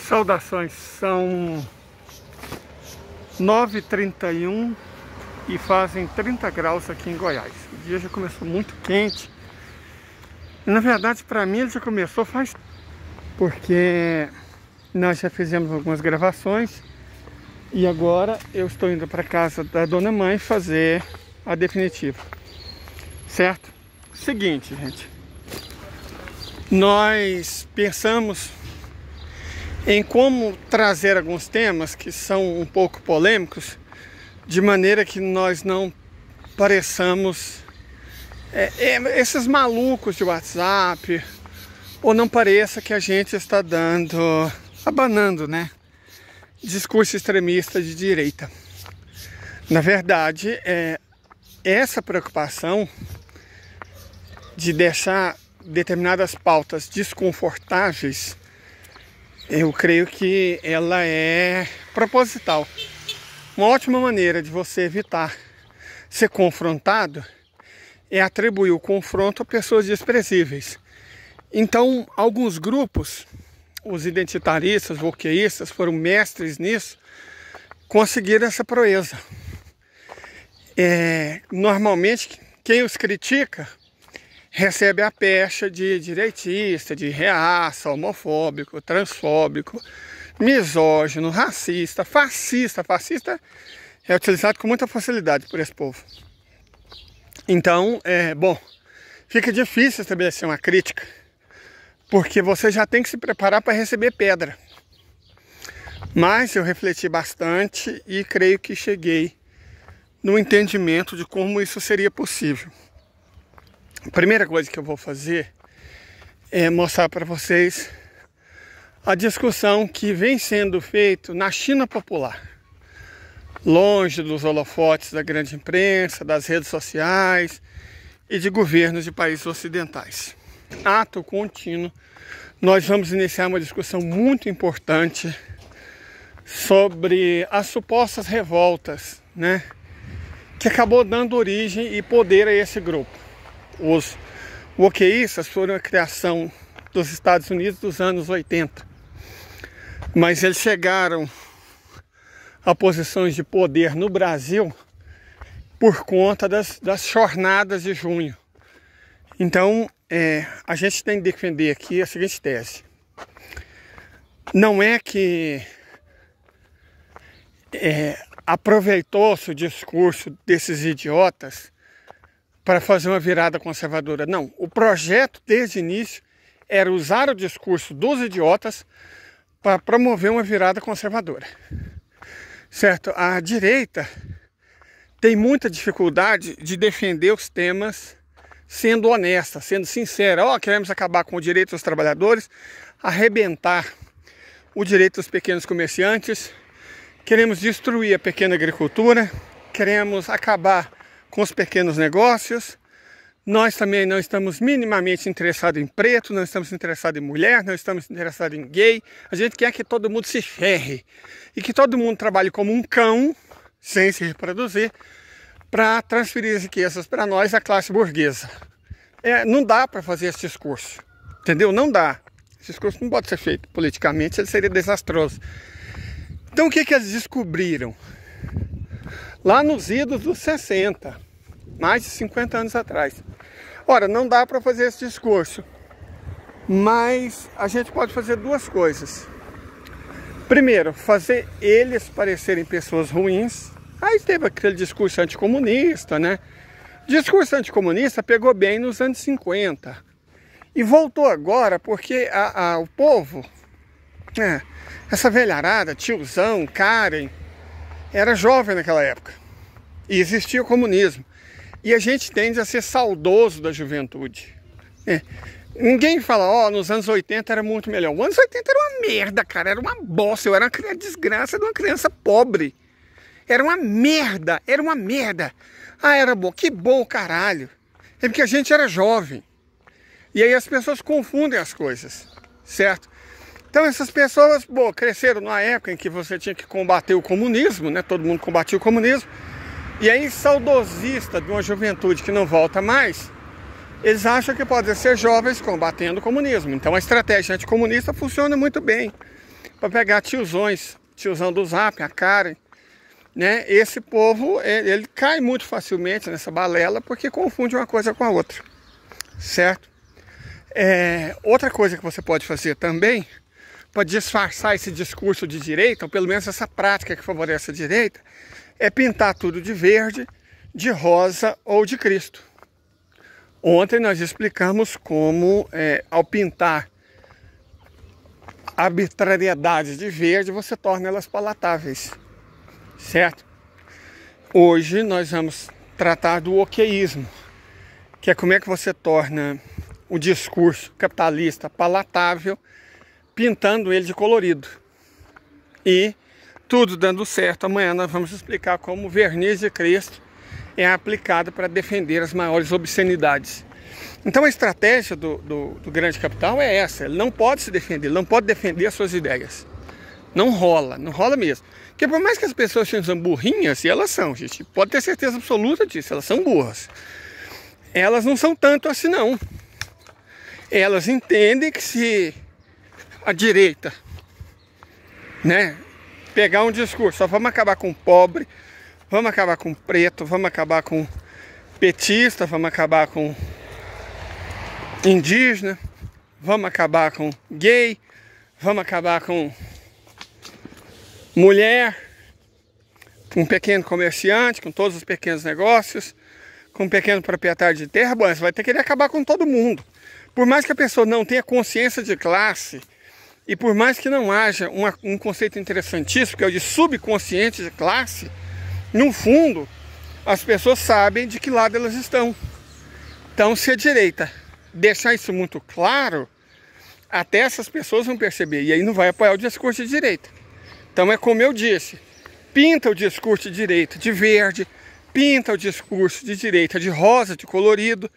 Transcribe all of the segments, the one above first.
Saudações, são 9h31 e fazem 30 graus aqui em Goiás. O dia já começou muito quente. E, na verdade, para mim ele já começou faz tempo, porque nós já fizemos algumas gravações e agora eu estou indo para casa da dona mãe fazer a definitiva, certo? Seguinte, gente, nós pensamos em como trazer alguns temas que são um pouco polêmicos, de maneira que nós não pareçamos esses malucos de WhatsApp, ou não pareça que a gente está abanando, né, discurso extremista de direita. Na verdade, essa preocupação de deixar determinadas pautas desconfortáveis, eu creio que ela é proposital. Uma ótima maneira de você evitar ser confrontado é atribuir o confronto a pessoas desprezíveis. Então, alguns grupos, os identitaristas, wokeístas, foram mestres nisso, conseguiram essa proeza. Normalmente, quem os critica recebe a pecha de direitista, de reaça, homofóbico, transfóbico, misógino, racista, fascista. Fascista é utilizado com muita facilidade por esse povo. Então, fica difícil estabelecer uma crítica, porque você já tem que se preparar para receber pedra. Mas eu refleti bastante e creio que cheguei no entendimento de como isso seria possível. A primeira coisa que eu vou fazer é mostrar para vocês a discussão que vem sendo feita na China popular, longe dos holofotes da grande imprensa, das redes sociais e de governos de países ocidentais. Ato contínuo, nós vamos iniciar uma discussão muito importante sobre as supostas revoltas, né, que acabou dando origem e poder a esse grupo. Os wokeístas foram a criação dos Estados Unidos dos anos 80, mas eles chegaram a posições de poder no Brasil por conta das jornadas de junho. Então, a gente tem que defender aqui a seguinte tese: não é que aproveitou-se o discurso desses idiotas para fazer uma virada conservadora. Não, o projeto desde o início era usar o discurso dos idiotas para promover uma virada conservadora, certo? A direita tem muita dificuldade de defender os temas sendo honesta, sendo sincera. Queremos acabar com o direito dos trabalhadores, arrebentar o direito dos pequenos comerciantes, queremos destruir a pequena agricultura, queremos acabar com os pequenos negócios. Nós também não estamos minimamente interessados em preto, não estamos interessados em mulher, não estamos interessados em gay. A gente quer que todo mundo se ferre e que todo mundo trabalhe como um cão, sem se reproduzir, para transferir as riquezas para nós, a classe burguesa. Não dá para fazer esse discurso, entendeu? Não dá. Esse discurso não pode ser feito politicamente, ele seria desastroso. Então o que eles descobriram? Lá nos idos dos 60, mais de 50 anos atrás. Ora, não dá para fazer esse discurso, mas a gente pode fazer duas coisas. Primeiro, fazer eles parecerem pessoas ruins. Aí teve aquele discurso anticomunista, né? O discurso anticomunista pegou bem nos anos 50 e voltou agora porque o povo, essa velharada, tiozão, Karen, era jovem naquela época e existia o comunismo. E a gente tende a ser saudoso da juventude. Ninguém fala, nos anos 80 era muito melhor. Os anos 80 era uma merda, cara, era uma bosta. Eu era uma desgraça de uma criança pobre. Era uma merda, era uma merda. Era bom, que bom, caralho. É porque a gente era jovem. E aí as pessoas confundem as coisas, certo? Então essas pessoas, cresceram numa época em que você tinha que combater o comunismo, né? Todo mundo combatia o comunismo. E aí, saudosista de uma juventude que não volta mais, eles acham que podem ser jovens combatendo o comunismo. Então a estratégia anticomunista funciona muito bem. para pegar tiozão do Zap, a Karen, né? Esse povo, ele cai muito facilmente nessa balela porque confunde uma coisa com a outra, certo? Outra coisa que você pode fazer também, para disfarçar esse discurso de direita, ou pelo menos essa prática que favorece a direita, é pintar tudo de verde, de rosa ou de Cristo. Ontem nós explicamos como, ao pintar arbitrariedades de verde, você torna elas palatáveis, certo? Hoje nós vamos tratar do oqueísmo, que é como é que você torna o discurso capitalista palatável, pintando ele de colorido. E tudo dando certo, amanhã nós vamos explicar como o verniz de Cristo é aplicado para defender as maiores obscenidades. Então a estratégia do grande capital é essa: ele não pode se defender, ele não pode defender as suas ideias. Não rola mesmo. Porque por mais que as pessoas sejam burrinhas, e elas são, gente, pode ter certeza absoluta disso, elas são burras. Elas não são tanto assim não. Elas entendem que se a direita, né, pegar um discurso, só vamos acabar com o pobre, vamos acabar com o preto, vamos acabar com petista, vamos acabar com indígena, vamos acabar com gay, vamos acabar com mulher, com pequeno comerciante, com todos os pequenos negócios, com pequeno proprietário de terra. Bom, você vai ter que querer acabar com todo mundo. Por mais que a pessoa não tenha consciência de classe, e por mais que não haja um conceito interessantíssimo, que é o de subconsciente de classe, no fundo, as pessoas sabem de que lado elas estão. Então, se a direita deixar isso muito claro, até essas pessoas vão perceber, e aí não vai apoiar o discurso de direita. Então é como eu disse, pinta o discurso de direita de verde, pinta o discurso de direita de rosa, de colorido,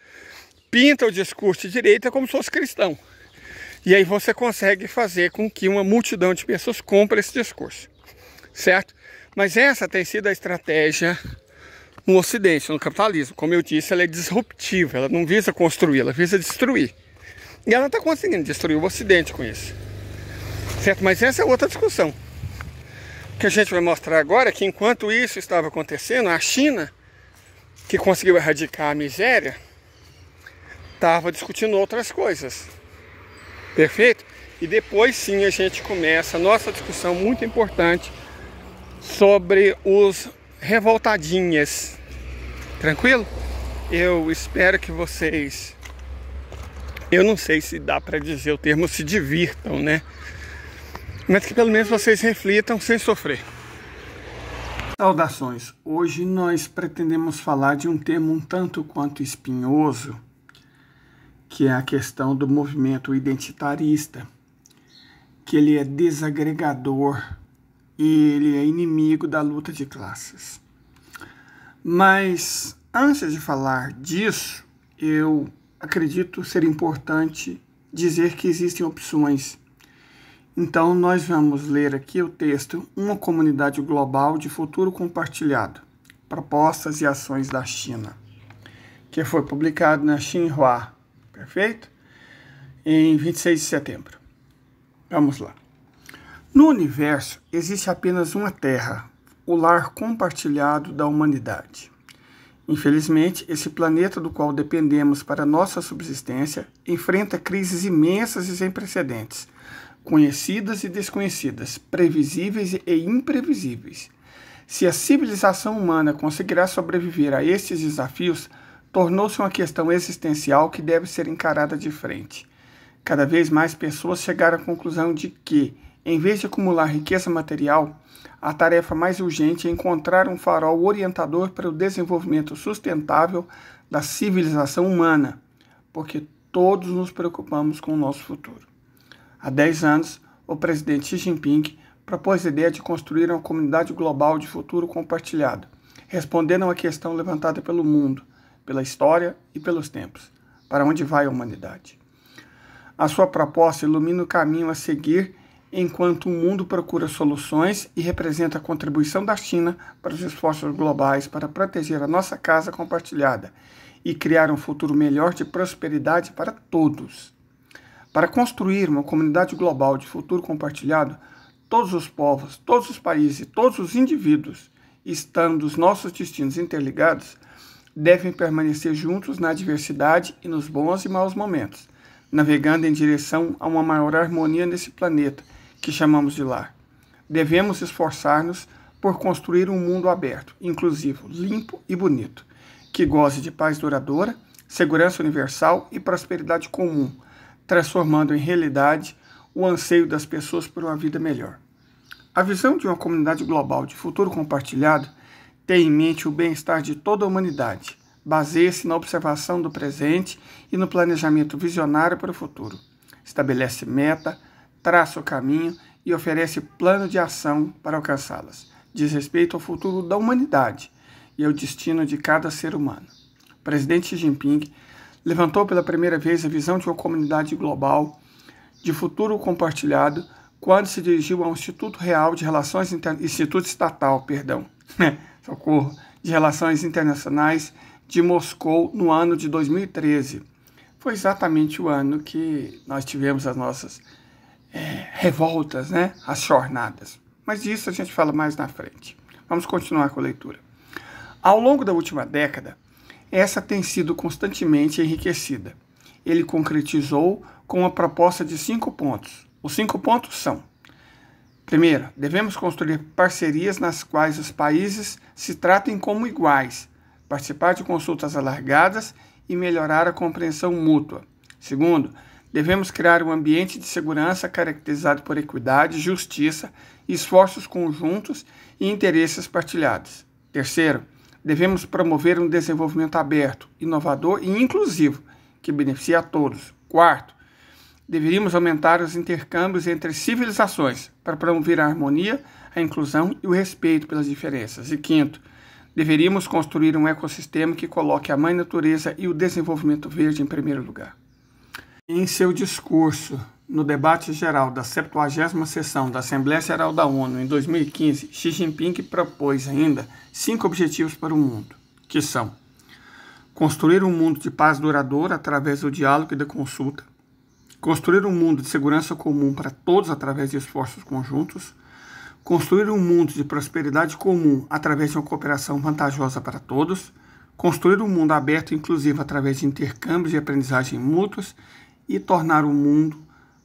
pinta o discurso de direita como se fosse cristão. E aí você consegue fazer com que uma multidão de pessoas compre esse discurso, certo? Mas essa tem sido a estratégia no Ocidente, no capitalismo. Como eu disse, ela é disruptiva, ela não visa construir, ela visa destruir. E ela está conseguindo destruir o Ocidente com isso, certo? Mas essa é outra discussão. O que a gente vai mostrar agora é que enquanto isso estava acontecendo, a China, que conseguiu erradicar a miséria, estava discutindo outras coisas. Perfeito? E depois sim a gente começa a nossa discussão muito importante sobre os revoltadinhas. Tranquilo? Eu espero que vocês... Eu não sei se dá para dizer o termo se divirtam, né? Mas que pelo menos vocês reflitam sem sofrer. Saudações! Hoje nós pretendemos falar de um termo um tanto quanto espinhoso, que é a questão do movimento identitarista, que ele é desagregador e ele é inimigo da luta de classes. Mas antes de falar disso, eu acredito ser importante dizer que existem opções. Então nós vamos ler aqui o texto Uma Comunidade Global de Futuro Compartilhado, Propostas e Ações da China, que foi publicado na Xinhua, perfeito? Em 26 de setembro. Vamos lá. No universo existe apenas uma Terra, o lar compartilhado da humanidade. Infelizmente, esse planeta do qual dependemos para nossa subsistência enfrenta crises imensas e sem precedentes, conhecidas e desconhecidas, previsíveis e imprevisíveis. Se a civilização humana conseguirá sobreviver a estes desafios, tornou-se uma questão existencial que deve ser encarada de frente. Cada vez mais pessoas chegaram à conclusão de que, em vez de acumular riqueza material, a tarefa mais urgente é encontrar um farol orientador para o desenvolvimento sustentável da civilização humana, porque todos nos preocupamos com o nosso futuro. Há 10 anos, o presidente Xi Jinping propôs a ideia de construir uma comunidade global de futuro compartilhado, respondendo a uma questão levantada pelo mundo, pela história e pelos tempos. Para onde vai a humanidade? A sua proposta ilumina o caminho a seguir enquanto o mundo procura soluções e representa a contribuição da China para os esforços globais para proteger a nossa casa compartilhada e criar um futuro melhor de prosperidade para todos. Para construir uma comunidade global de futuro compartilhado, todos os povos, todos os países e todos os indivíduos, estando os nossos destinos interligados, devem permanecer juntos na adversidade e nos bons e maus momentos, navegando em direção a uma maior harmonia nesse planeta que chamamos de lar. Devemos esforçar-nos por construir um mundo aberto, inclusivo, limpo e bonito, que goze de paz duradoura, segurança universal e prosperidade comum, transformando em realidade o anseio das pessoas por uma vida melhor. A visão de uma comunidade global de futuro compartilhado tem em mente o bem-estar de toda a humanidade, baseia-se na observação do presente e no planejamento visionário para o futuro. Estabelece meta, traça o caminho e oferece plano de ação para alcançá-las. Diz respeito ao futuro da humanidade e ao destino de cada ser humano. O presidente Xi Jinping levantou pela primeira vez a visão de uma comunidade global de futuro compartilhado quando se dirigiu ao Instituto Estatal de Relações Internacionais de Moscou no ano de 2013. Foi exatamente o ano que nós tivemos as nossas revoltas, as jornadas. Mas disso a gente fala mais na frente. Vamos continuar com a leitura. Ao longo da última década, essa tem sido constantemente enriquecida. Ele concretizou com uma proposta de 5 pontos. Os 5 pontos são: primeiro, devemos construir parcerias nas quais os países se tratem como iguais, participar de consultas alargadas e melhorar a compreensão mútua. Segundo, devemos criar um ambiente de segurança caracterizado por equidade, justiça, esforços conjuntos e interesses partilhados. Terceiro, devemos promover um desenvolvimento aberto, inovador e inclusivo, que beneficie a todos. Quarto, deveríamos aumentar os intercâmbios entre civilizações para promover a harmonia, a inclusão e o respeito pelas diferenças. E quinto, deveríamos construir um ecossistema que coloque a mãe natureza e o desenvolvimento verde em primeiro lugar. Em seu discurso no debate geral da 70ª sessão da Assembleia Geral da ONU em 2015, Xi Jinping propôs ainda 5 objetivos para o mundo, que são: construir um mundo de paz duradoura através do diálogo e da consulta, construir um mundo de segurança comum para todos através de esforços conjuntos, construir um mundo de prosperidade comum através de uma cooperação vantajosa para todos, construir um mundo aberto e inclusivo através de intercâmbios e aprendizagem mútuos e tornar o mundo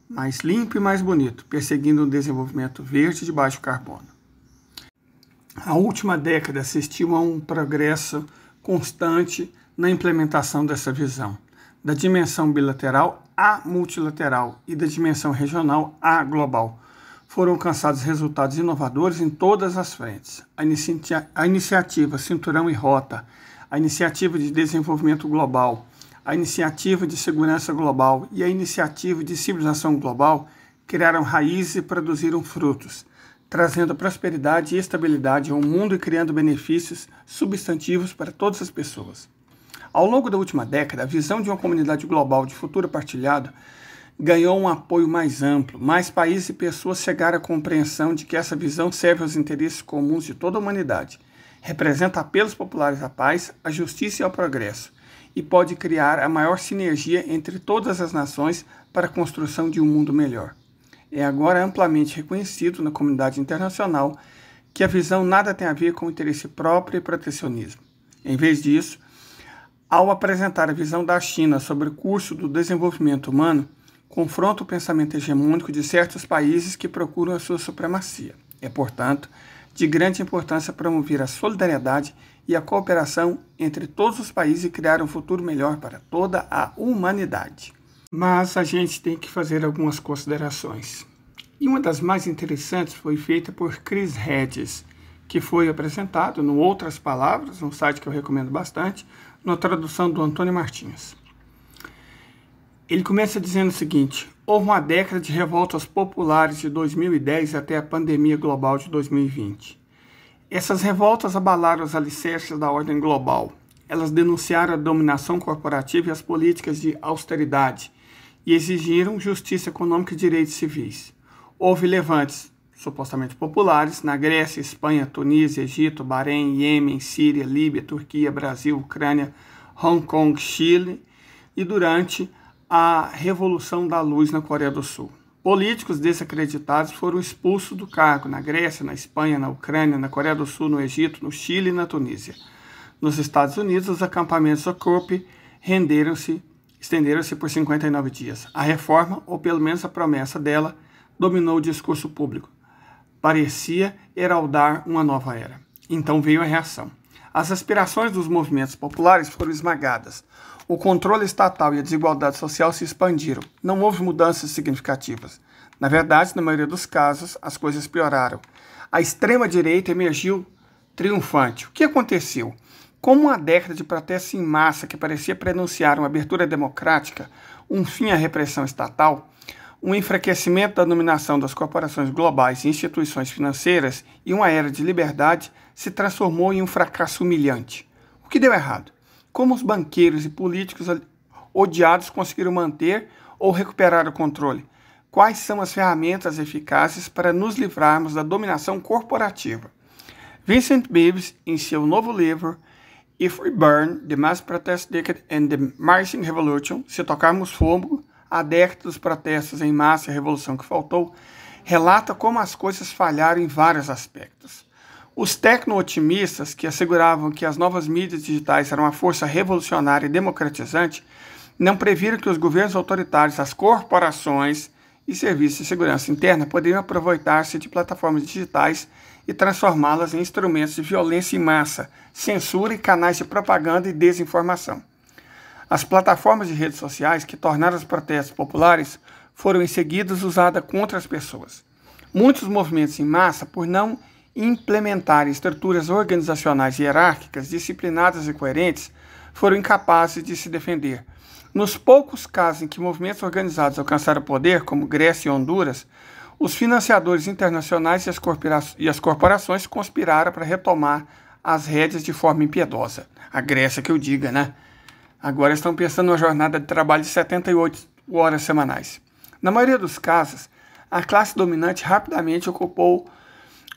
mais limpo e mais bonito, perseguindo um desenvolvimento verde de baixo carbono. A última década assistiu a um progresso constante na implementação dessa visão, da dimensão bilateral à multilateral e da dimensão regional à global. Foram alcançados resultados inovadores em todas as frentes. A iniciativa Cinturão e Rota, a iniciativa de desenvolvimento global, a iniciativa de segurança global e a iniciativa de civilização global criaram raízes e produziram frutos, trazendo prosperidade e estabilidade ao mundo e criando benefícios substantivos para todas as pessoas. Ao longo da última década, a visão de uma comunidade global de futuro partilhado ganhou um apoio mais amplo. Mais países e pessoas chegaram à compreensão de que essa visão serve aos interesses comuns de toda a humanidade, representa apelos populares à paz, à justiça e ao progresso, e pode criar a maior sinergia entre todas as nações para a construção de um mundo melhor. É agora amplamente reconhecido na comunidade internacional que a visão nada tem a ver com interesse próprio e protecionismo. Em vez disso, ao apresentar a visão da China sobre o curso do desenvolvimento humano, confronta o pensamento hegemônico de certos países que procuram a sua supremacia. É, portanto, de grande importância promover a solidariedade e a cooperação entre todos os países e criar um futuro melhor para toda a humanidade. Mas a gente tem que fazer algumas considerações. E uma das mais interessantes foi feita por Chris Hedges, que foi apresentado, no Outras Palavras, um site que eu recomendo bastante, na tradução do Antônio Martins. Ele começa dizendo o seguinte: houve uma década de revoltas populares de 2010 até a pandemia global de 2020. Essas revoltas abalaram os alicerces da ordem global. Elas denunciaram a dominação corporativa e as políticas de austeridade e exigiram justiça econômica e direitos civis. Houve levantes supostamente populares na Grécia, Espanha, Tunísia, Egito, Bahrein, Iêmen, Síria, Líbia, Turquia, Brasil, Ucrânia, Hong Kong, Chile e durante a Revolução da Luz na Coreia do Sul. Políticos desacreditados foram expulsos do cargo na Grécia, na Espanha, na Ucrânia, na Coreia do Sul, no Egito, no Chile e na Tunísia. Nos Estados Unidos, os acampamentos Occupy estenderam-se por 59 dias. A reforma, ou pelo menos a promessa dela, dominou o discurso público. Parecia heraldar uma nova era. Então veio a reação. As aspirações dos movimentos populares foram esmagadas. O controle estatal e a desigualdade social se expandiram. Não houve mudanças significativas. Na verdade, na maioria dos casos, as coisas pioraram. A extrema-direita emergiu triunfante. O que aconteceu? Como uma década de protestos em massa que parecia prenunciar uma abertura democrática, um fim à repressão estatal, um enfraquecimento da dominação das corporações globais e instituições financeiras e uma era de liberdade se transformou em um fracasso humilhante. O que deu errado? Como os banqueiros e políticos odiados conseguiram manter ou recuperar o controle? Quais são as ferramentas eficazes para nos livrarmos da dominação corporativa? Vincent Beebs, em seu novo livro If We Burn, The Mass Protest Decade and the Marching Revolution, Se Tocarmos Fogo, a década dos protestos em massa e a revolução que faltou, relata como as coisas falharam em vários aspectos. Os tecno-otimistas, que asseguravam que as novas mídias digitais eram uma força revolucionária e democratizante, não previram que os governos autoritários, as corporações e serviços de segurança interna poderiam aproveitar-se de plataformas digitais e transformá-las em instrumentos de violência em massa, censura e canais de propaganda e desinformação. As plataformas de redes sociais que tornaram os protestos populares foram em seguida usadas contra as pessoas. Muitos movimentos em massa, por não implementarem estruturas organizacionais hierárquicas, disciplinadas e coerentes, foram incapazes de se defender. Nos poucos casos em que movimentos organizados alcançaram poder, como Grécia e Honduras, os financiadores internacionais e as corporações conspiraram para retomar as rédeas de forma impiedosa. A Grécia que eu diga, né? Agora estão pensando numa jornada de trabalho de 78 horas semanais. Na maioria dos casos, a classe dominante rapidamente ocupou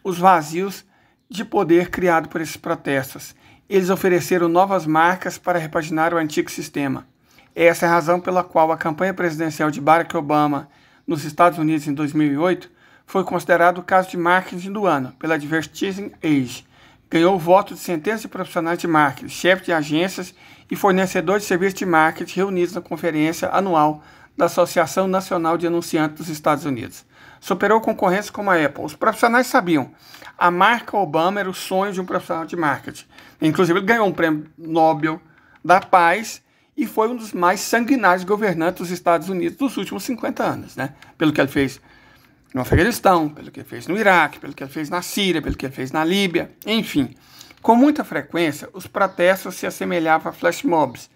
os vazios de poder criado por esses protestos. Eles ofereceram novas marcas para repaginar o antigo sistema. Essa é a razão pela qual a campanha presidencial de Barack Obama nos Estados Unidos em 2008 foi considerado o caso de marketing do ano pela Advertising Age. Ganhou o voto de centenas de profissionais de marketing, chefes de agências e fornecedores de serviços de marketing reunidos na conferência anual da Associação Nacional de Anunciantes dos Estados Unidos. Superou concorrentes como a Apple. Os profissionais sabiam. A marca Obama era o sonho de um profissional de marketing. Inclusive, ele ganhou um prêmio Nobel da Paz e foi um dos mais sanguinários governantes dos Estados Unidos dos últimos 50 anos, né? Pelo que ele fez no Afeganistão, pelo que ele fez no Iraque, pelo que ele fez na Síria, pelo que ele fez na Líbia, enfim. Com muita frequência, os protestos se assemelhavam a flash mobs.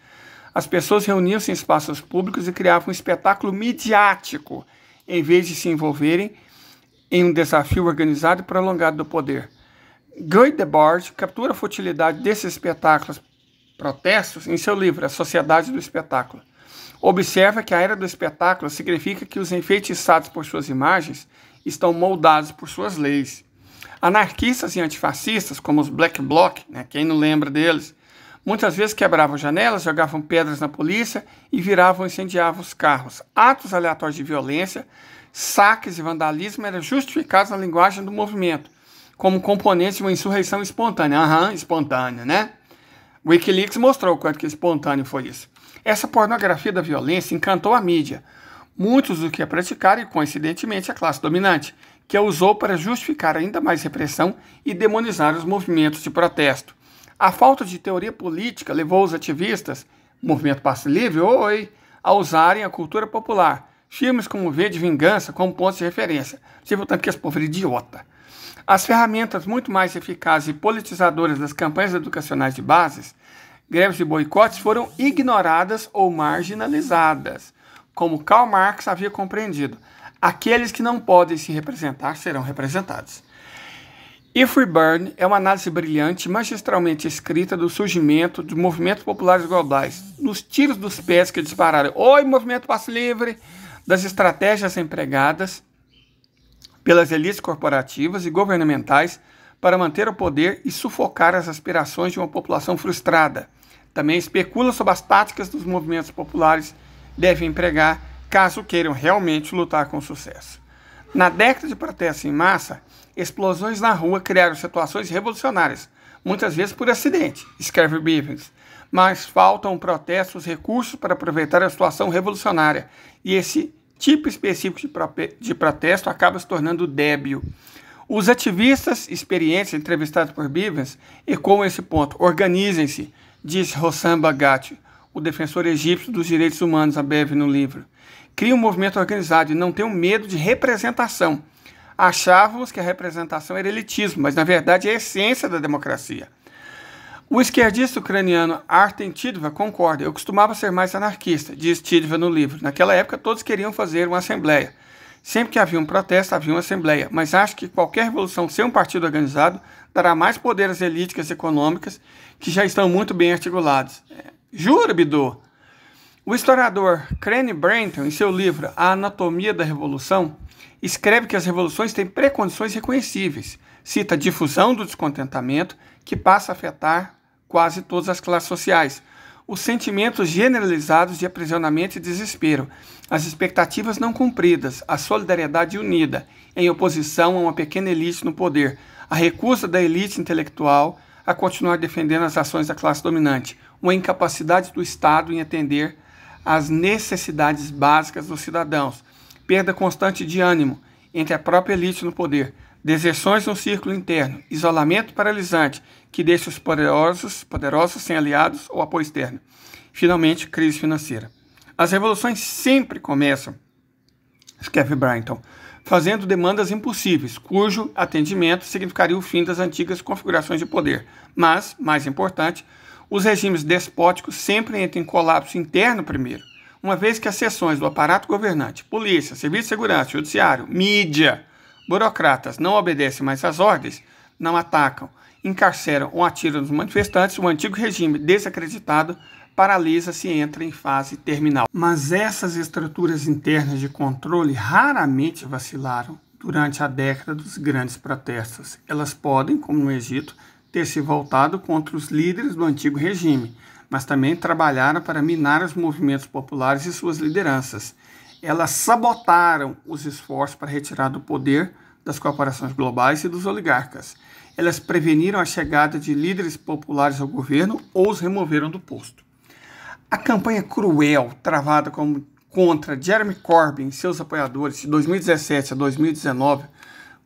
As pessoas reuniam-se em espaços públicos e criavam um espetáculo midiático, em vez de se envolverem em um desafio organizado e prolongado do poder. Guy Debord captura a futilidade desses espetáculos protestos em seu livro A Sociedade do Espetáculo. Observa que a era do espetáculo significa que os enfeitiçados por suas imagens estão moldados por suas leis. Anarquistas e antifascistas, como os Black Bloc, quem não lembra deles, muitas vezes quebravam janelas, jogavam pedras na polícia e viravam e incendiavam os carros. Atos aleatórios de violência, saques e vandalismo eram justificados na linguagem do movimento, como componentes de uma insurreição espontânea. Espontânea, né? Wikileaks mostrou o quanto que espontâneo foi isso. Essa pornografia da violência encantou a mídia, muitos do que a praticaram e, coincidentemente, a classe dominante, que a usou para justificar ainda mais repressão e demonizar os movimentos de protesto. A falta de teoria política levou os ativistas, movimento Passe Livre, a usarem a cultura popular, filmes como V de Vingança como pontos de referência. Você viu tanto que esse povo era idiota. As ferramentas muito mais eficazes e politizadoras das campanhas educacionais de bases, greves e boicotes, foram ignoradas ou marginalizadas, como Karl Marx havia compreendido. Aqueles que não podem se representar serão representados. If We Burn é uma análise brilhante e magistralmente escrita do surgimento de movimentos populares globais, nos tiros dos pés que dispararam movimento Passe Livre, das estratégias empregadas pelas elites corporativas e governamentais para manter o poder e sufocar as aspirações de uma população frustrada. Também especula sobre as táticas dos movimentos populares devem empregar caso queiram realmente lutar com sucesso. Na década de protestos em massa, explosões na rua criaram situações revolucionárias, muitas vezes por acidente, escreve Bivens, mas faltam protestos recursos para aproveitar a situação revolucionária, e esse tipo específico de protesto acaba se tornando débil. Os ativistas experientes entrevistados por Bivens ecoam esse ponto. Organizem-se, diz Hossam Bagati, o defensor egípcio dos direitos humanos, a BEV, no livro. Crie um movimento organizado e não tenham medo de representação. Achávamos que a representação era elitismo, mas na verdade é a essência da democracia. O esquerdista ucraniano Artem Tidva concorda. Eu costumava ser mais anarquista, diz Tidva no livro. Naquela época todos queriam fazer uma assembleia. Sempre que havia um protesto, havia uma assembleia. Mas acho que qualquer revolução sem um partido organizado dará mais poder às elites econômicas que já estão muito bem articuladas. Jura, Bidô? O historiador Crane Brenton, em seu livro A Anatomia da Revolução, escreve que as revoluções têm precondições reconhecíveis. Cita a difusão do descontentamento, que passa a afetar quase todas as classes sociais. Os sentimentos generalizados de aprisionamento e desespero, as expectativas não cumpridas, a solidariedade unida, em oposição a uma pequena elite no poder, a recusa da elite intelectual a continuar defendendo as ações da classe dominante, uma incapacidade do Estado em atender às necessidades básicas dos cidadãos, perda constante de ânimo entre a própria elite no poder, deserções no círculo interno, isolamento paralisante que deixa os poderosos sem aliados ou apoio externo. Finalmente, crise financeira. As revoluções sempre começam, escreve Brenton, fazendo demandas impossíveis, cujo atendimento significaria o fim das antigas configurações de poder. Mas, mais importante, os regimes despóticos sempre entram em colapso interno primeiro, uma vez que as seções do aparato governante, polícia, serviço de segurança, judiciário, mídia, burocratas não obedecem mais às ordens, não atacam, encarceram ou atiram nos manifestantes, o antigo regime desacreditado paralisa-se e entra em fase terminal. Mas essas estruturas internas de controle raramente vacilaram durante a década dos grandes protestos. Elas podem, como no Egito, ter se voltado contra os líderes do antigo regime, mas também trabalharam para minar os movimentos populares e suas lideranças. Elas sabotaram os esforços para retirar do poder das corporações globais e dos oligarcas. Elas preveniram a chegada de líderes populares ao governo ou os removeram do posto. A campanha cruel travada contra Jeremy Corbyn e seus apoiadores de 2017 a 2019,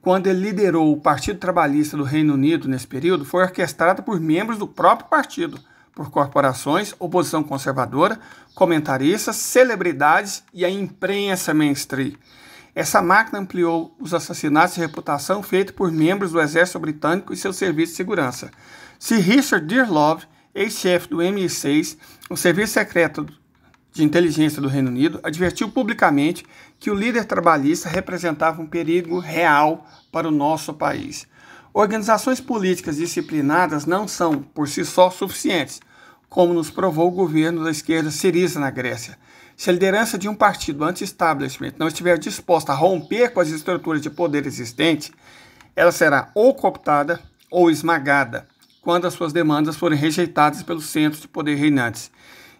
quando ele liderou o Partido Trabalhista do Reino Unido nesse período, foi orquestrada por membros do próprio partido, por corporações, oposição conservadora, comentaristas, celebridades e a imprensa mainstream. Essa máquina ampliou os assassinatos de reputação feitos por membros do Exército Britânico e seu serviço de segurança. Sir Richard Dearlove, ex-chefe do MI6, o Serviço Secreto de Inteligência do Reino Unido, advertiu publicamente que o líder trabalhista representava um perigo real para o nosso país. Organizações políticas disciplinadas não são, por si só, suficientes, como nos provou o governo da esquerda Syriza na Grécia. Se a liderança de um partido anti-establishment não estiver disposta a romper com as estruturas de poder existentes, ela será ou cooptada ou esmagada, quando as suas demandas forem rejeitadas pelos centros de poder reinantes.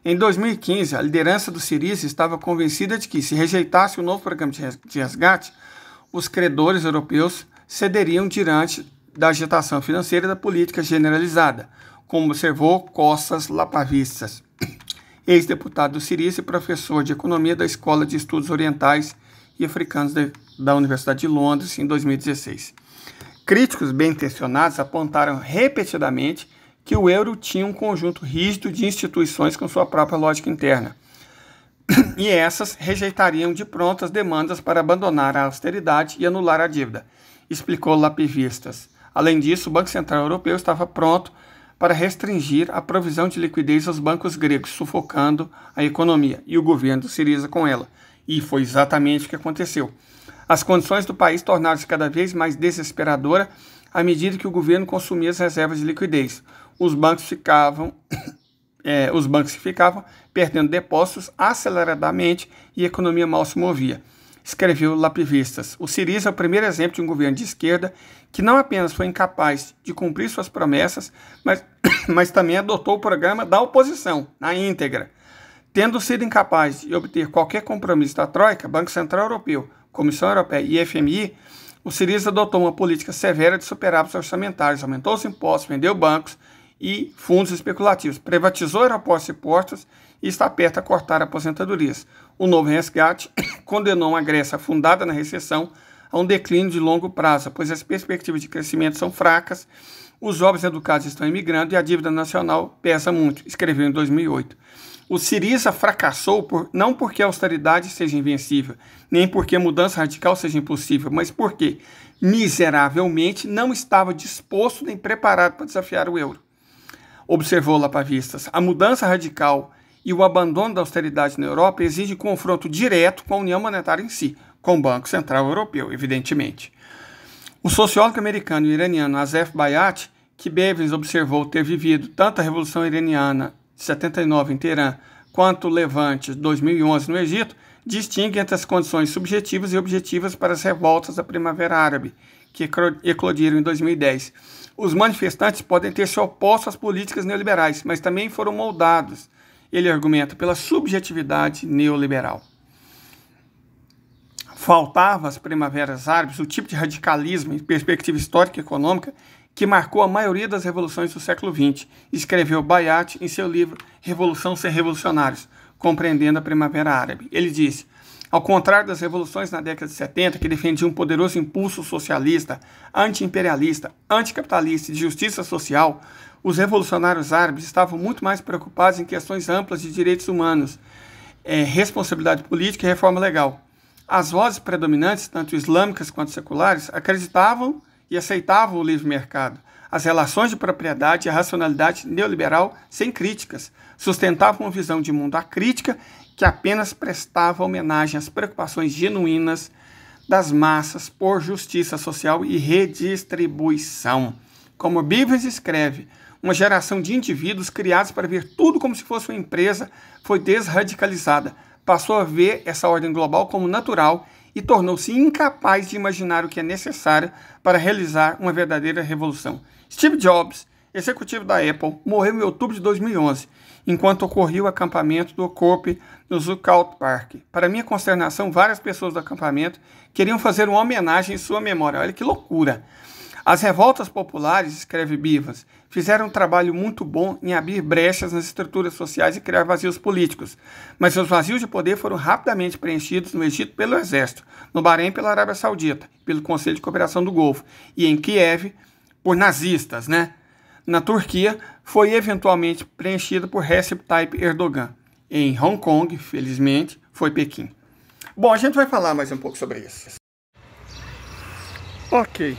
Em 2015, a liderança do Syriza estava convencida de que, se rejeitasse o novo programa de resgate, os credores europeus cederiam diante da agitação financeira e da política generalizada, como observou Kostas Lapavistas, ex-deputado do Syriza e professor de economia da Escola de Estudos Orientais e Africanos da Universidade de Londres em 2016. Críticos bem-intencionados apontaram repetidamente que o euro tinha um conjunto rígido de instituições com sua própria lógica interna, e essas rejeitariam de pronto as demandas para abandonar a austeridade e anular a dívida, explicou Lapavistas. Além disso, o Banco Central Europeu estava pronto para restringir a provisão de liquidez aos bancos gregos, sufocando a economia, e o governo do Syriza com ela. E foi exatamente o que aconteceu. As condições do país tornaram-se cada vez mais desesperadoras à medida que o governo consumia as reservas de liquidez. Os bancos ficavam perdendo depósitos aceleradamente e a economia mal se movia, escreveu Lapavistas. O Syriza é o primeiro exemplo de um governo de esquerda que não apenas foi incapaz de cumprir suas promessas, mas também adotou o programa da oposição na íntegra. Tendo sido incapaz de obter qualquer compromisso da Troika, Banco Central Europeu, Comissão Europeia e FMI, o Syriza adotou uma política severa de superávites orçamentários, aumentou os impostos, vendeu bancos e fundos especulativos, privatizou aeroportos e portos e está perto a cortar aposentadorias. O novo resgate condenou uma Grécia afundada na recessão a um declínio de longo prazo, pois as perspectivas de crescimento são fracas, os jovens educados estão imigrando e a dívida nacional pesa muito, escreveu em 2008. O Syriza fracassou não porque a austeridade seja invencível, nem porque a mudança radical seja impossível, mas porque, miseravelmente, não estava disposto nem preparado para desafiar o euro. Observou Lapavistas. A mudança radical e o abandono da austeridade na Europa exigem confronto direto com a União Monetária em si, com o Banco Central Europeu, evidentemente. O sociólogo americano e iraniano Azef Bayat, que Bevins observou ter vivido tanto a Revolução Iraniana de 79 em Teherã quanto o Levante de 2011 no Egito, distingue entre as condições subjetivas e objetivas para as revoltas da Primavera Árabe, que eclodiram em 2010. Os manifestantes podem ter se oposto às políticas neoliberais, mas também foram moldados, ele argumenta, pela subjetividade neoliberal. Faltava às primaveras árabes o tipo de radicalismo em perspectiva histórica e econômica que marcou a maioria das revoluções do século XX, escreveu Bayat em seu livro Revolução Sem Revolucionários, Compreendendo a Primavera Árabe. Ele disse: ao contrário das revoluções na década de 70, que defendiam um poderoso impulso socialista, anti-imperialista, anticapitalista e de justiça social, os revolucionários árabes estavam muito mais preocupados em questões amplas de direitos humanos, responsabilidade política e reforma legal. As vozes predominantes, tanto islâmicas quanto seculares, acreditavam e aceitavam o livre mercado, as relações de propriedade e a racionalidade neoliberal sem críticas, sustentavam uma visão de mundo acrítica que apenas prestava homenagem às preocupações genuínas das massas por justiça social e redistribuição. Como Bevins escreve, uma geração de indivíduos criados para ver tudo como se fosse uma empresa foi desradicalizada, passou a ver essa ordem global como natural e tornou-se incapaz de imaginar o que é necessário para realizar uma verdadeira revolução. Steve Jobs, executivo da Apple, morreu em outubro de 2011, enquanto ocorria o acampamento do Corp no Zuccotti Park. Para minha consternação, várias pessoas do acampamento queriam fazer uma homenagem em sua memória. Olha que loucura! As revoltas populares, escreve Bevins, fizeram um trabalho muito bom em abrir brechas nas estruturas sociais e criar vazios políticos, mas os vazios de poder foram rapidamente preenchidos no Egito pelo Exército, no Bahrein pela Arábia Saudita, pelo Conselho de Cooperação do Golfo, e em Kiev por nazistas, Na Turquia, foi eventualmente preenchido por Recep Tayyip Erdogan. Em Hong Kong, felizmente, foi Pequim. Bom, a gente vai falar mais um pouco sobre isso. Ok.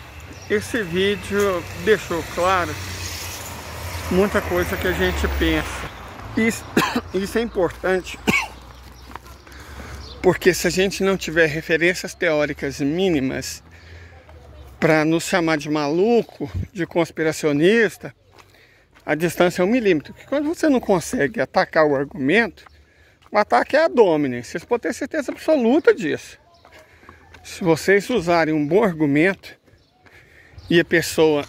Esse vídeo deixou claro muita coisa que a gente pensa. Isso é importante porque se a gente não tiver referências teóricas mínimas para nos chamar de maluco, de conspiracionista, a distância é 1 milímetro. Porque quando você não consegue atacar o argumento, o ataque é ad hominem. Vocês podem ter certeza absoluta disso. Se vocês usarem um bom argumento e a pessoa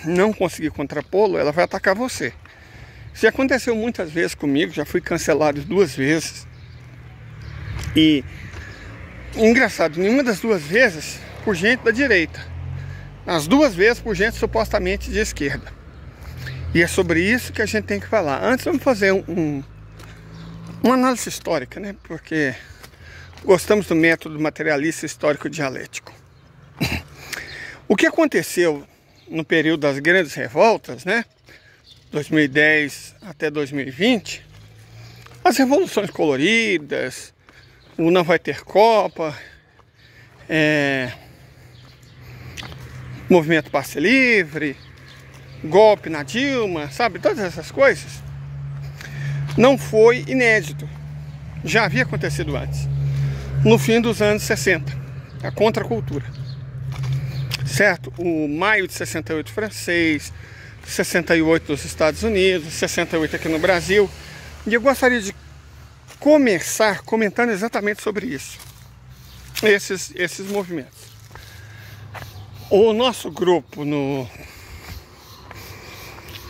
não conseguir contrapô-lo, ela vai atacar você. Isso aconteceu muitas vezes comigo, já fui cancelado 2 vezes. E, engraçado, nenhuma das 2 vezes por gente da direita. As 2 vezes por gente supostamente de esquerda. E é sobre isso que a gente tem que falar. Antes vamos fazer uma análise histórica, Porque gostamos do método materialista histórico dialético. O que aconteceu no período das grandes revoltas, 2010 até 2020, as revoluções coloridas, o não vai ter Copa, movimento passe livre, golpe na Dilma, sabe, todas essas coisas, não foi inédito, já havia acontecido antes, no fim dos anos 60, a contracultura. Certo? O maio de 68 francês, 68 dos Estados Unidos, 68 aqui no Brasil. E eu gostaria de começar comentando exatamente sobre isso. Esses movimentos. O nosso grupo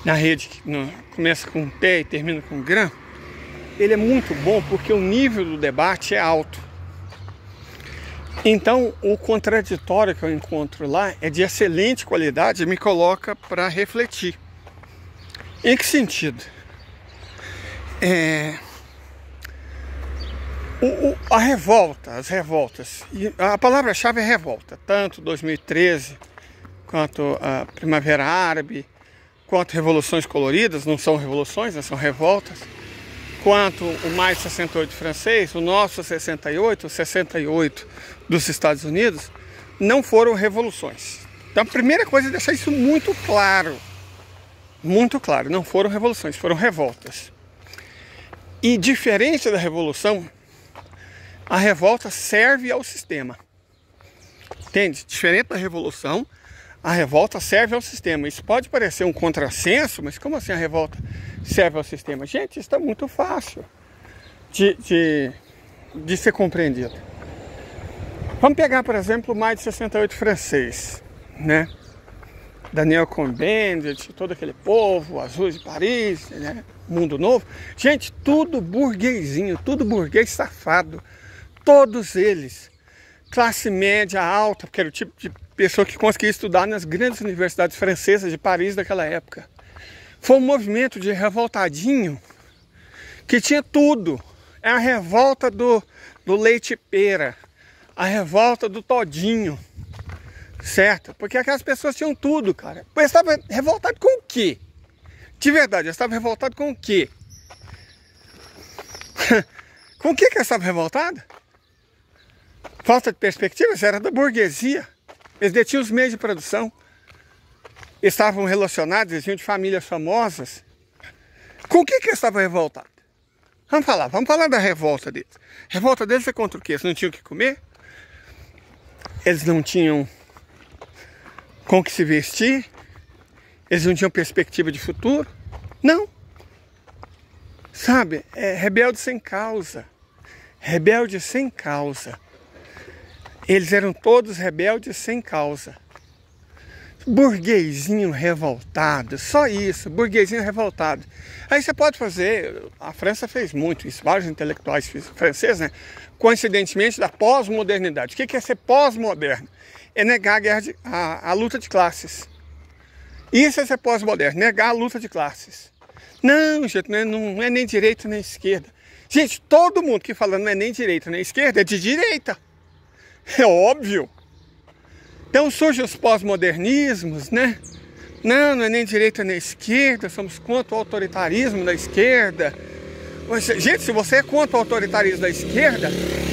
na rede, que começa com P e termina com GRAM, ele é muito bom porque o nível do debate é alto. Então, o contraditório que eu encontro lá é de excelente qualidade e me coloca para refletir. Em que sentido? A revolta, as revoltas, e a palavra-chave é revolta, tanto 2013 quanto a Primavera Árabe, quanto revoluções coloridas, não são revoluções, né, são revoltas, quanto o Maio de 68 francês, o nosso 68, o 68 dos Estados Unidos, não foram revoluções. Então a primeira coisa é deixar isso muito claro, não foram revoluções, foram revoltas. E diferente da revolução, a revolta serve ao sistema. Entende? Diferente da revolução, a revolta serve ao sistema. Isso pode parecer um contrassenso, mas como assim a revolta serve ao sistema? Gente, isso está muito fácil de ser compreendido. Vamos pegar, por exemplo, o Maio de 68 francês, né? Daniel Cohn-Bendit, todo aquele povo, Azul de Paris, né? Mundo Novo. Gente, tudo burguesinho, tudo burguês safado. Todos eles, classe média alta, porque era o tipo de pessoa que conseguia estudar nas grandes universidades francesas de Paris daquela época. Foi um movimento de revoltadinho que tinha tudo. É a revolta do leite pera, a revolta do todinho, certo? Porque aquelas pessoas tinham tudo, cara. Eles estavam revoltados com o quê? De verdade, eles estavam revoltados com o quê? Com o que eles estavam revoltados? Falta de perspectivas, era da burguesia. Eles detinham os meios de produção. Estavam relacionados, eles vinham de famílias famosas. Com o que eles estavam revoltados? Vamos falar da revolta deles. A revolta deles é contra o quê? Eles não tinham o que comer? Eles não tinham com o que se vestir? Eles não tinham perspectiva de futuro? Não. Sabe, é rebelde sem causa. Rebelde sem causa. Eles eram todos rebeldes sem causa. Burguesinho revoltado, só isso, burguesinho revoltado. Aí você pode fazer, a França fez muito isso, vários intelectuais franceses, né? Coincidentemente da pós-modernidade. O que é ser pós-moderno? É negar a guerra a luta de classes. Isso é ser pós-moderno, negar a luta de classes. Não, gente, não é nem direita nem esquerda. Gente, todo mundo que fala não é nem direita nem esquerda é de direita. É óbvio. Então surgem os pós-modernismos, né? Não é nem direita nem esquerda, somos contra o autoritarismo da esquerda. Gente, se você é contra o autoritarismo da esquerda,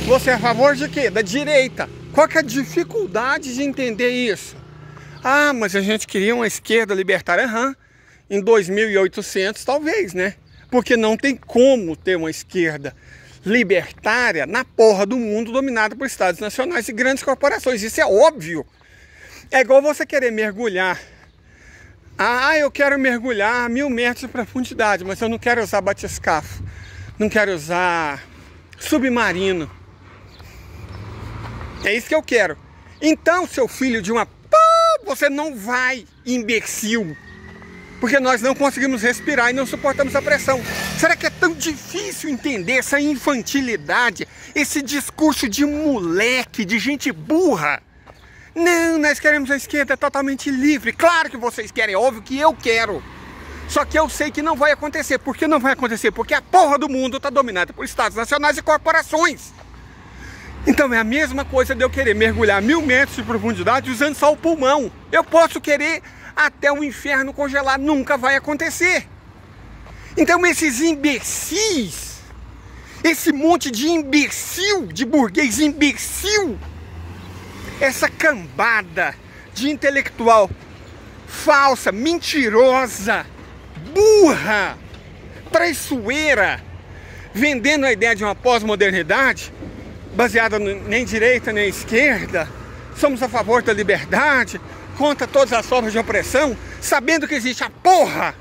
você é a favor de quê? Da direita. Qual que é a dificuldade de entender isso? Ah, mas a gente queria uma esquerda libertária. Em 2800 talvez, né? Porque não tem como ter uma esquerda libertária na porra do mundo dominada por estados nacionais e grandes corporações. Isso é óbvio. É igual você querer mergulhar. Ah, eu quero mergulhar a 1000 metros de profundidade, mas eu não quero usar batiscafo. Não quero usar submarino. É isso que eu quero. Então, seu filho de uma... Você não vai, imbecil. Porque nós não conseguimos respirar e não suportamos a pressão. Será que é tão difícil entender essa infantilidade, esse discurso de moleque, de gente burra? Não, nós queremos a esquerda totalmente livre. Claro que vocês querem, é óbvio que eu quero. Só que eu sei que não vai acontecer. Por que não vai acontecer? Porque a porra do mundo está dominada por estados nacionais e corporações. Então é a mesma coisa de eu querer mergulhar 1000 metros de profundidade usando só o pulmão. Eu posso querer até o inferno congelar, nunca vai acontecer. Então esses imbecis, esse monte de imbecil, de burguês imbecil, essa cambada de intelectual falsa, mentirosa, burra, traiçoeira, vendendo a ideia de uma pós-modernidade baseada nem direita nem esquerda, somos a favor da liberdade, contra todas as formas de opressão, sabendo que existe a porra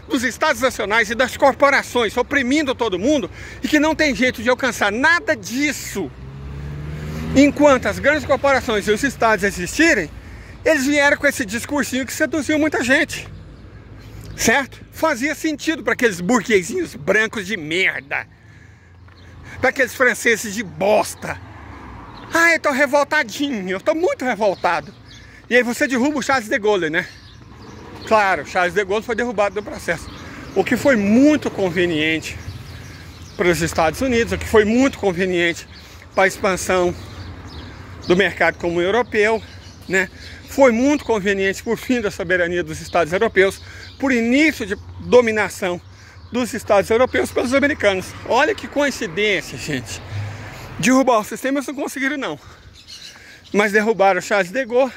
dos estados nacionais e das corporações oprimindo todo mundo e que não tem jeito de alcançar nada disso enquanto as grandes corporações e os estados existirem. Eles vieram com esse discursinho que seduziu muita gente, certo? Fazia sentido para aqueles burguesinhos brancos de merda, para aqueles franceses de bosta. Ah, eu tô revoltadinho, eu tô muito revoltado. E aí você derruba o Charles de Gaulle, né? Claro, Charles de Gaulle foi derrubado do processo. O que foi muito conveniente para os Estados Unidos, o que foi muito conveniente para a expansão do mercado comum europeu, né? Foi muito conveniente por fim da soberania dos Estados europeus, por início de dominação dos Estados europeus pelos americanos. Olha que coincidência, gente. Derrubar o sistema eles não conseguiram não, mas derrubaram Charles de Gaulle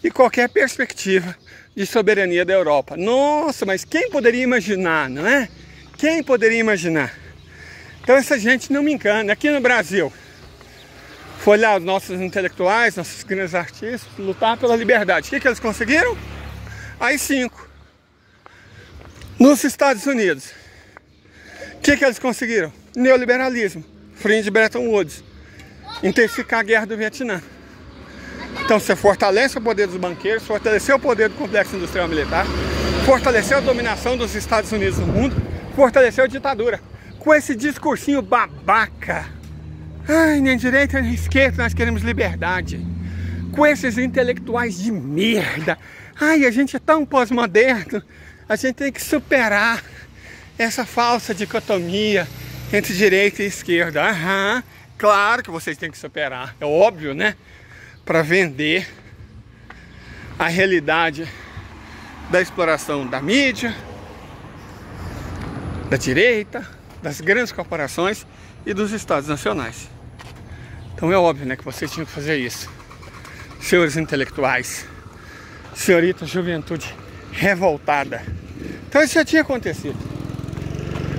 e qualquer perspectiva de soberania da Europa. Nossa, mas quem poderia imaginar, não é? Quem poderia imaginar? Então essa gente não me engana. Aqui no Brasil, foi lá os nossos intelectuais, nossos grandes artistas, lutar pela liberdade. O que eles conseguiram? AI-5. Nos Estados Unidos, o que eles conseguiram? Neoliberalismo. Fim de Bretton Woods. Intensificar a guerra do Vietnã. Então você fortalece o poder dos banqueiros, fortaleceu o poder do complexo industrial militar, fortaleceu a dominação dos Estados Unidos no mundo, fortaleceu a ditadura. Com esse discursinho babaca. Ai, nem direita nem esquerda, nós queremos liberdade. Com esses intelectuais de merda. Ai, a gente é tão pós-moderno. A gente tem que superar essa falsa dicotomia entre direita e esquerda. Aham, claro que vocês têm que superar. É óbvio, né? Para vender a realidade da exploração da mídia, da direita, das grandes corporações e dos estados nacionais. Então é óbvio, né, que vocês tinham que fazer isso. Senhores intelectuais, senhorita juventude revoltada. Então isso já tinha acontecido.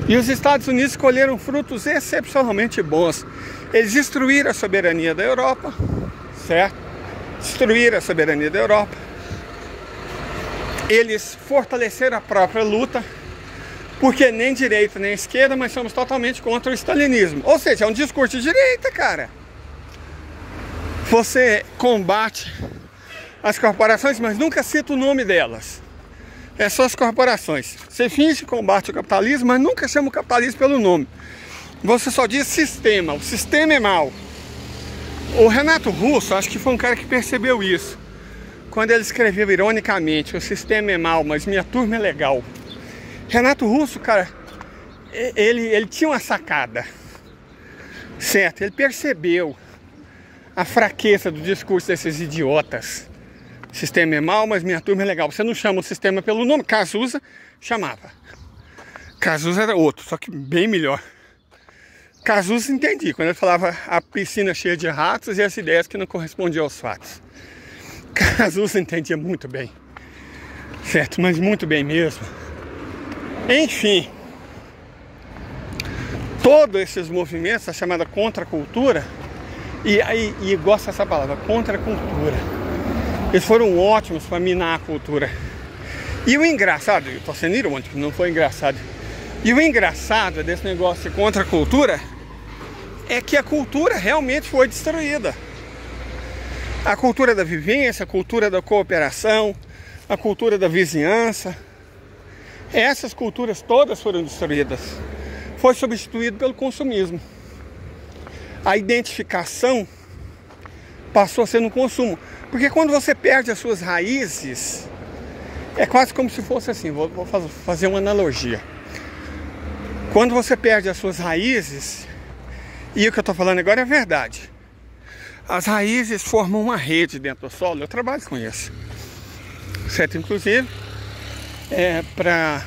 E os Estados Unidos colheram frutos excepcionalmente bons. Eles destruíram a soberania da Europa, certo? Destruíram a soberania da Europa. Eles fortaleceram a própria luta, porque nem direita nem esquerda, mas somos totalmente contra o stalinismo. Ou seja, é um discurso de direita, cara. Você combate as corporações, mas nunca cita o nome delas. É só as corporações. Você finge que combate o capitalismo, mas nunca chama o capitalismo pelo nome. Você só diz sistema. O sistema é mau. O Renato Russo, acho que foi um cara que percebeu isso. Quando ele escreveu ironicamente, o sistema é mau, mas minha turma é legal. Renato Russo, cara, ele tinha uma sacada. Certo? Ele percebeu a fraqueza do discurso desses idiotas. O sistema é mau, mas minha turma é legal. Você não chama o sistema pelo nome. Cazuza chamava. Cazuza era outro, só que bem melhor. Cazuza entendi, quando ele falava a piscina cheia de ratos e as ideias que não correspondiam aos fatos. Cazuza entendia muito bem. Certo, mas muito bem mesmo. Enfim. Todos esses movimentos, a chamada contracultura, e gosto dessa palavra, contracultura, eles foram ótimos para minar a cultura. E o engraçado, eu estou sendo irônico, não foi engraçado. E o engraçado desse negócio de contracultura é que a cultura realmente foi destruída. A cultura da vivência, a cultura da cooperação, a cultura da vizinhança, essas culturas todas foram destruídas. Foi substituído pelo consumismo. A identificação passou a ser no consumo. Porque quando você perde as suas raízes, é quase como se fosse assim, vou fazer uma analogia. Quando você perde as suas raízes, e o que eu estou falando agora é verdade. As raízes formam uma rede dentro do solo, eu trabalho com isso. Certo? Inclusive, para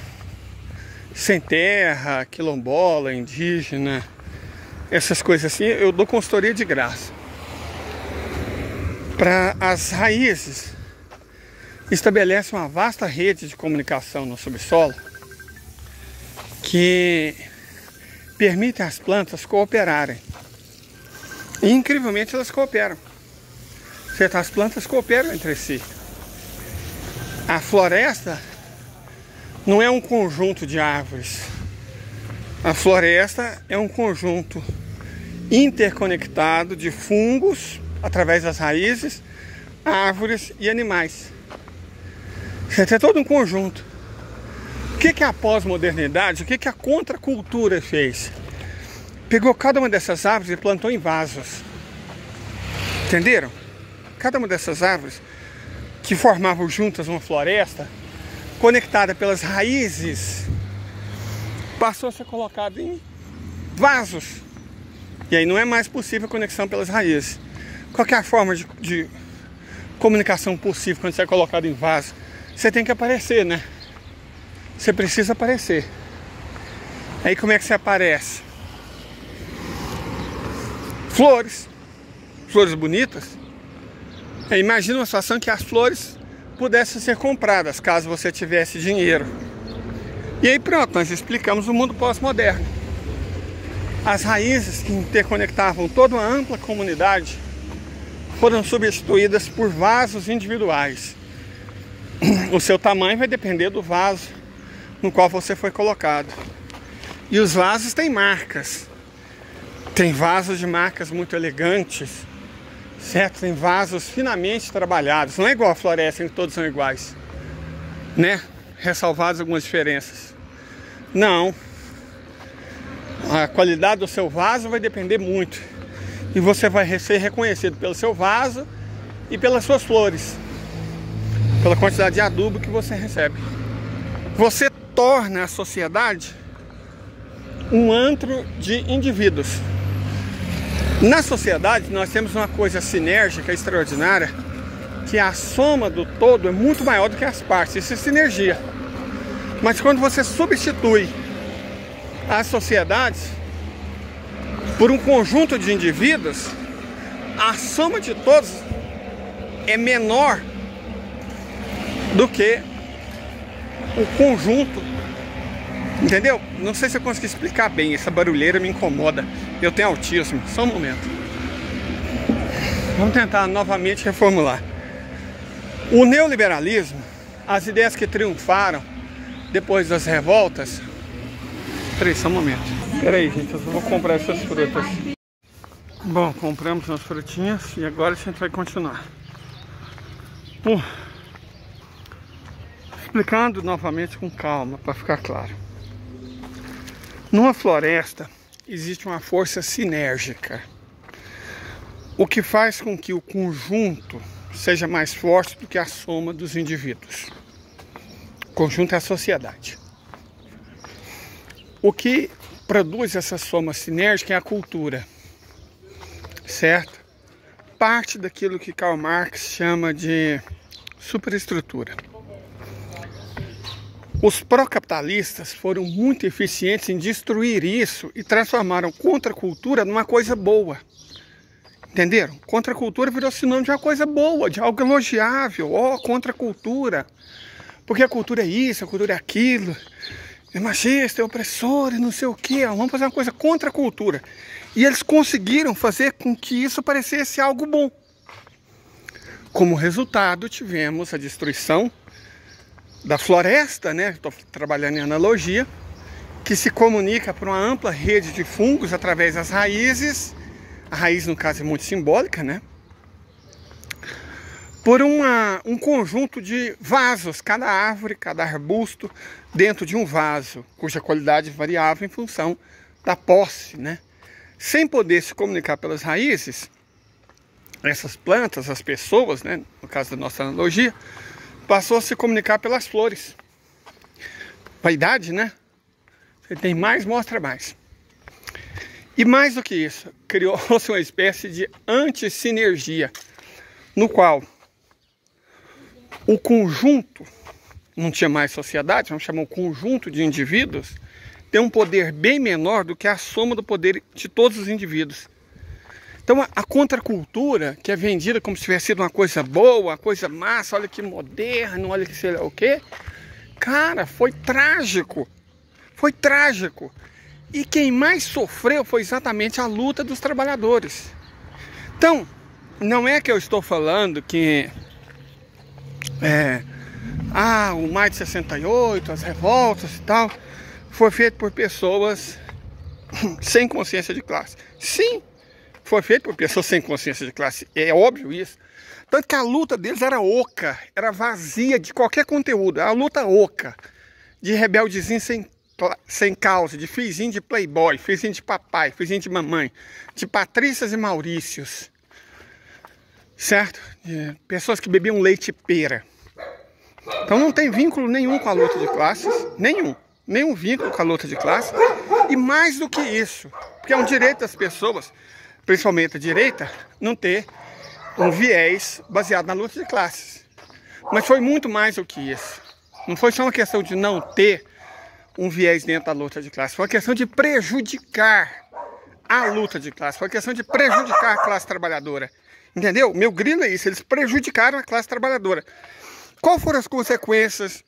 sem terra, quilombola, indígena, essas coisas assim, eu dou consultoria de graça. Para as raízes, estabelece uma vasta rede de comunicação no subsolo que permite às plantas cooperarem. E incrivelmente elas cooperam. Certo? As plantas cooperam entre si. A floresta não é um conjunto de árvores. A floresta é um conjunto interconectado de fungos, através das raízes, árvores e animais. Certo? É todo um conjunto. O que a pós-modernidade, o que a contracultura fez? pegou cada uma dessas árvores e plantou em vasos. Entenderam? Cada uma dessas árvores que formavam juntas uma floresta, conectada pelas raízes, passou a ser colocada em vasos. E aí não é mais possível a conexão pelas raízes. Qual que é a forma de comunicação possível quando você é colocado em vaso? Você tem que aparecer, né? Você precisa aparecer. Aí como é que você aparece? Flores. Flores bonitas. Imagina uma situação que as flores pudessem ser compradas, caso você tivesse dinheiro. E aí pronto, nós explicamos o mundo pós-moderno. As raízes que interconectavam toda uma ampla comunidade foram substituídas por vasos individuais. O seu tamanho vai depender do vaso no qual você foi colocado. E os vasos têm marcas. Tem vasos de marcas muito elegantes, certo? Tem vasos finamente trabalhados. Não é igual a floresta em que todos são iguais, né? Ressalvadas algumas diferenças. Não. A qualidade do seu vaso vai depender muito. E você vai ser reconhecido pelo seu vaso e pelas suas flores, pela quantidade de adubo que você recebe. Você torna a sociedade um antro de indivíduos. Na sociedade nós temos uma coisa sinérgica extraordinária, que a soma do todo é muito maior do que as partes. Isso é sinergia. Mas quando você substitui as sociedades por um conjunto de indivíduos, a soma de todos é menor do que o conjunto. Entendeu? Não sei se eu consegui explicar bem. Essa barulheira me incomoda. Eu tenho autismo. Só um momento. Vamos tentar novamente reformular. O neoliberalismo, as ideias que triunfaram depois das revoltas. Peraí, só um momento. Peraí, gente, eu vou comprar essas frutas. Bom, compramos as frutinhas e agora a gente vai continuar. Explicando novamente com calma, para ficar claro. Numa floresta existe uma força sinérgica, o que faz com que o conjunto seja mais forte do que a soma dos indivíduos. O conjunto é a sociedade. O que produz essa soma sinérgica é a cultura, certo? Parte daquilo que Karl Marx chama de superestrutura. Os pró-capitalistas foram muito eficientes em destruir isso e transformaram contracultura numa coisa boa. Entenderam? Contracultura virou sinônimo de uma coisa boa, de algo elogiável. Contracultura. Porque a cultura é isso, a cultura é aquilo. É machista, é opressor e não sei o quê. Vamos fazer uma coisa contra a cultura. E eles conseguiram fazer com que isso parecesse algo bom. Como resultado, tivemos a destruição da floresta, né? Estou trabalhando em analogia, que se comunica por uma ampla rede de fungos através das raízes. A raiz, no caso, é muito simbólica, né? Por um conjunto de vasos, cada árvore, cada arbusto dentro de um vaso, cuja qualidade variava em função da posse, né? Sem poder se comunicar pelas raízes, essas plantas, as pessoas, né? No caso da nossa analogia, passou a se comunicar pelas flores. Vaidade, né? Você tem mais, mostra mais. E mais do que isso, criou-se uma espécie de antissinergia, no qual o conjunto, não tinha mais sociedade, vamos chamar o conjunto de indivíduos, tem um poder bem menor do que a soma do poder de todos os indivíduos. Então a contracultura, que é vendida como se tivesse sido uma coisa boa, uma coisa massa, olha que moderno, olha que sei lá o quê, cara, foi trágico. Foi trágico. E quem mais sofreu foi exatamente a luta dos trabalhadores. Então, não é que eu estou falando que o Maio de 68, as revoltas e tal, foi feito por pessoas sem consciência de classe. Sim, foi feito por pessoas sem consciência de classe, é óbvio isso. Tanto que a luta deles era oca, era vazia de qualquer conteúdo, a luta oca, de rebeldezinho sem sem causa, de filhinho de playboy, filhinho de papai, filhinho de mamãe, de Patrícias e Maurícios, certo? De pessoas que bebiam leite pera. Então não tem vínculo nenhum com a luta de classes, nenhum vínculo com a luta de classes. E mais do que isso, porque é um direito das pessoas, principalmente a direita, não ter um viés baseado na luta de classes. Mas foi muito mais do que isso. Não foi só uma questão de não ter um viés dentro da luta de classes, foi uma questão de prejudicar a luta de classes, foi uma questão de prejudicar a classe trabalhadora. Entendeu? Meu grilo é isso, eles prejudicaram a classe trabalhadora. Qual foram as consequências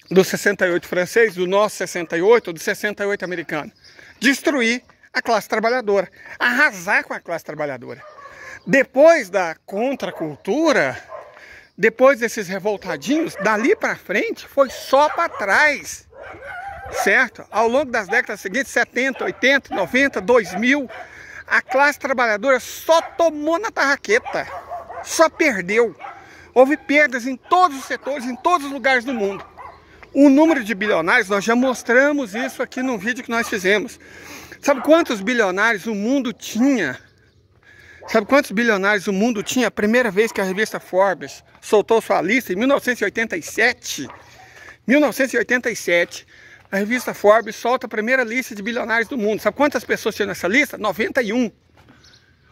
do 68 francês, do nosso 68, do 68 americano? Destruir a classe trabalhadora, arrasar com a classe trabalhadora. Depois da contracultura, depois desses revoltadinhos, dali para frente foi só para trás, certo? Ao longo das décadas seguintes, 70, 80, 90, 2000, a classe trabalhadora só tomou na tarraqueta, só perdeu. Houve perdas em todos os setores, em todos os lugares do mundo. O número de bilionários, nós já mostramos isso aqui num vídeo que nós fizemos. Sabe quantos bilionários o mundo tinha? Sabe quantos bilionários o mundo tinha a primeira vez que a revista Forbes soltou sua lista? Em 1987. 1987, a revista Forbes solta a primeira lista de bilionários do mundo. Sabe quantas pessoas tinham nessa lista? 91.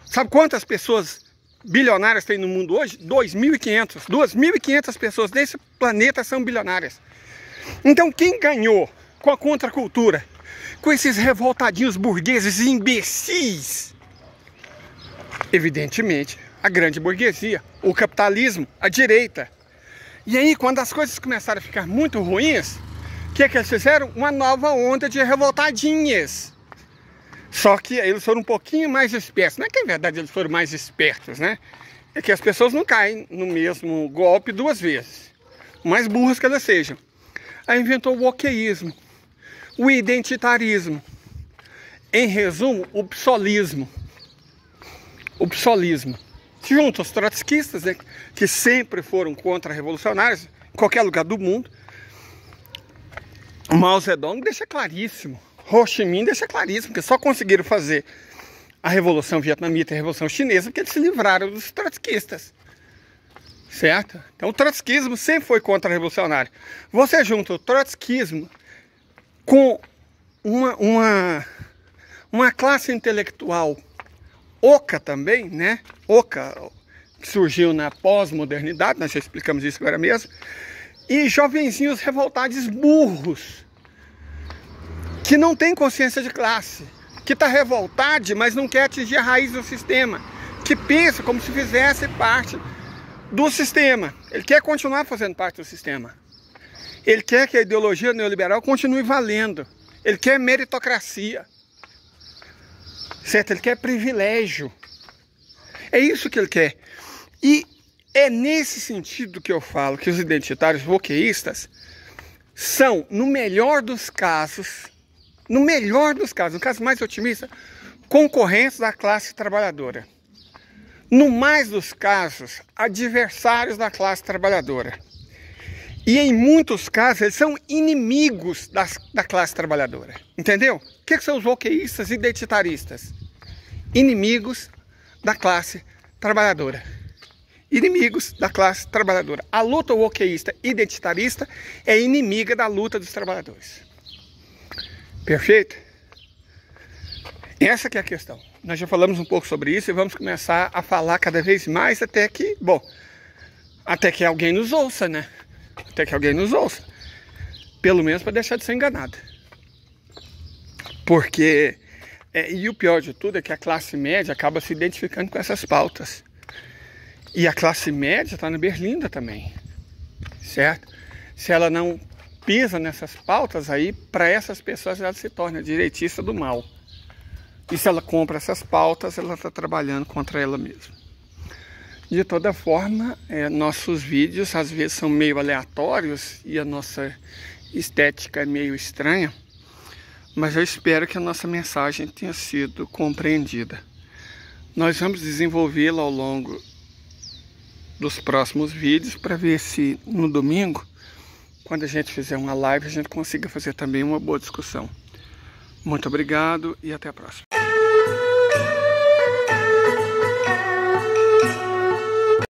Sabe quantas pessoas bilionárias tem no mundo hoje? 2.500. 2.500 pessoas desse planeta são bilionárias. Então quem ganhou com a contracultura? Com esses revoltadinhos burgueses imbecis? Evidentemente, a grande burguesia, o capitalismo, a direita. E aí, quando as coisas começaram a ficar muito ruins, o que eles fizeram? Uma nova onda de revoltadinhas. Só que eles foram um pouquinho mais espertos. Não é que em verdade eles foram mais espertos, né? É que as pessoas não caem no mesmo golpe duas vezes, mais burras que elas sejam. Aí inventou o wokeísmo, o identitarismo. Em resumo, o psolismo. O psolismo. Se junta os trotskistas, né, que sempre foram contra-revolucionários, em qualquer lugar do mundo. O Mao Zedong deixa claríssimo. Ho Chi Minh deixa claríssimo que só conseguiram fazer a Revolução Vietnamita e a Revolução Chinesa porque eles se livraram dos trotskistas. Certo? Então o trotskismo sempre foi contra-revolucionário. Você junta o trotskismo com uma classe intelectual oca também, né? Oca, que surgiu na pós-modernidade, nós já explicamos isso agora mesmo. E jovenzinhos revoltados burros, que não tem consciência de classe, que está revoltado, mas não quer atingir a raiz do sistema, que pensa como se fizesse parte do sistema. Ele quer continuar fazendo parte do sistema. Ele quer que a ideologia neoliberal continue valendo. Ele quer meritocracia. Certo? Ele quer privilégio. É isso que ele quer. E é nesse sentido que eu falo que os identitários wokeístas são, no melhor dos casos, no caso mais otimista, concorrentes da classe trabalhadora. No mais dos casos, adversários da classe trabalhadora. E em muitos casos, eles são inimigos da classe trabalhadora. Entendeu? O que são os wokeístas identitaristas? Inimigos da classe trabalhadora. Inimigos da classe trabalhadora. A luta wokeísta identitarista é inimiga da luta dos trabalhadores. Perfeito? Essa que é a questão. Nós já falamos um pouco sobre isso e vamos começar a falar cada vez mais até que, até que alguém nos ouça, né? Até que alguém nos ouça. Pelo menos para deixar de ser enganado. Porque, e o pior de tudo é que a classe média acaba se identificando com essas pautas. E a classe média está na berlinda também. Certo? Se ela não pisa nessas pautas aí, para essas pessoas ela se torna direitista do mal. E se ela compra essas pautas, ela está trabalhando contra ela mesma. De toda forma, nossos vídeos às vezes são meio aleatórios e a nossa estética é meio estranha, mas eu espero que a nossa mensagem tenha sido compreendida. Nós vamos desenvolvê-la ao longo dos próximos vídeos para ver se no domingo quando a gente fizer uma live, a gente consiga fazer também uma boa discussão. Muito obrigado e até a próxima.